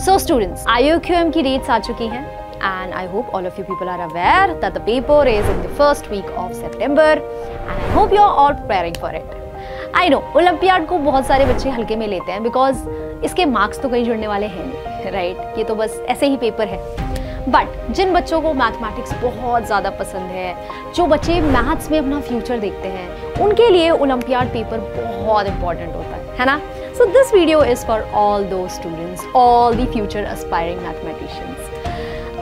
So students, IOQM की dates आ चुकी हैं and I hope all of you people are aware that the paper is in the first week of September and I hope you are all preparing for it. I know olympiad को बहुत सारे बच्चे हल्के में लेते हैं because इसके marks तो कहीं जुड़ने वाले हैं नहीं, राइट? ये तो बस ऐसे ही पेपर है. बट जिन बच्चों को मैथमेटिक्स बहुत ज़्यादा पसंद है, जो बच्चे मैथ्स में अपना फ्यूचर देखते हैं, उनके लिए ओलंपियाड पेपर बहुत इंपॉर्टेंट होता है ना? So this video is for all those students, all the future aspiring mathematicians.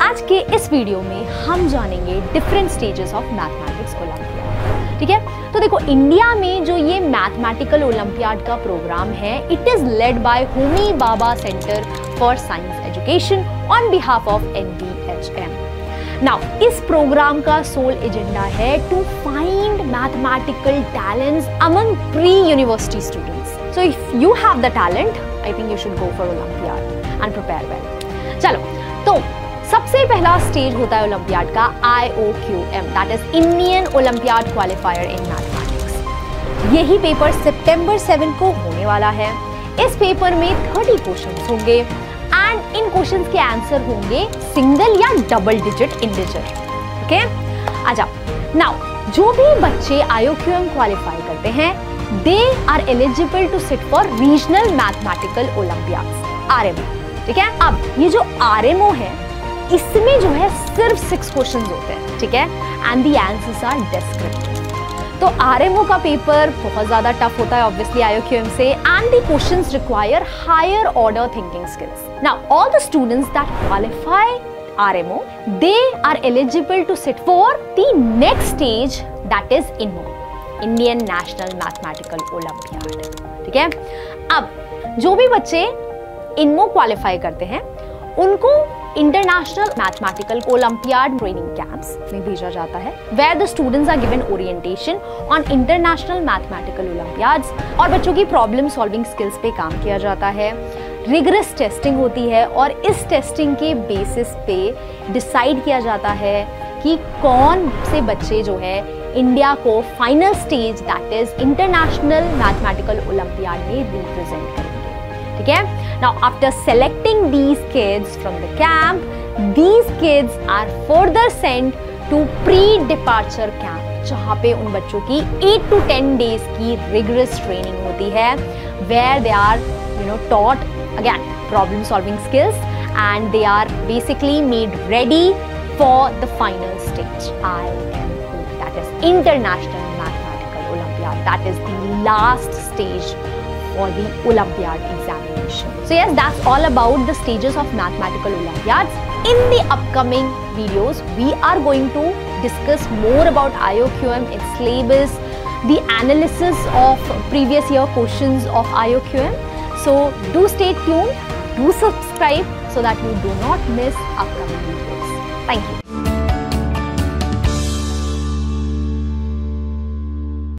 आज के इस वीडियो में हम जानेंगे different stages of mathematics olympiad. ठीक है, तो देखो इंडिया में जो ये मैथमेटिकल ओलंपियाड का प्रोग्राम है, it is led by Homi Bhabha centre for science education on behalf of NBHM. Now इस प्रोग्राम का सोल एजेंडा है to find mathematical talents among pre university students. So if you have the talent, I think you should go for Olympiad and prepare well. चलो, तो सबसे पहला stage होता है olympiad का IOQM, that is Indian Olympiad Qualifier in Mathematics. यही paper सितंबर 7 को होने वाला है. इस पेपर में 30 क्वेश्चंस होंगे एंड इन क्वेश्चंस के आंसर होंगे सिंगल या डबल डिजिट इंटीजर. ओके, आ जाओ. नाउ जो भी बच्चे IOQM क्वालिफाई करते हैं, they are eligible to sit for regional mathematical olympiads, RMO. ठीक है, अब ये जो RMO है इसमें जो है सिर्फ 6 क्वेश्चंस होते हैं. ठीक है, and the answers are descriptive. तो RMO का पेपर बहुत ज्यादा टफ होता है ऑब्वियसली IOQM से, and the questions require higher order thinking skills. Now all the students that qualify RMO, they are eligible to sit for the next stage, that is INMO, Indian national mathematical olympiad. ठीक है, अब जो भी बच्चे इनमो qualify करते हैं उनको international mathematical olympiad training camps में भेजा जाता है, where the students are given orientation on international mathematical olympiads, और बच्चों की प्रॉब्लम सॉल्विंग स्किल्स पे काम किया जाता है. रिगरस टेस्टिंग होती है और इस टेस्टिंग के बेसिस पे डिसाइड किया जाता है कि कौन से बच्चे जो है इंडिया को final stage that is international mathematical olympiad में रिप्रेजेंट करेंगे. ठीक है, now after selecting these kids from the camp, these kids are further sent to pre departure camp, जहाँ पे उन बच्चों की 8 to 10 डेज की रिगरस ट्रेनिंग होती है, where they are taught again problem solving skills and they are basically made ready for the final stage, IMO, that is International Mathematical Olympiad. That is the last stage for the Olympiad examination. So yes, that's all about the stages of mathematical Olympiads. In the upcoming videos, we are going to discuss more about IOQM, its syllabus, the analysis of previous year questions of IOQM. So do stay tuned, do subscribe so that you do not miss upcoming videos. Thank you.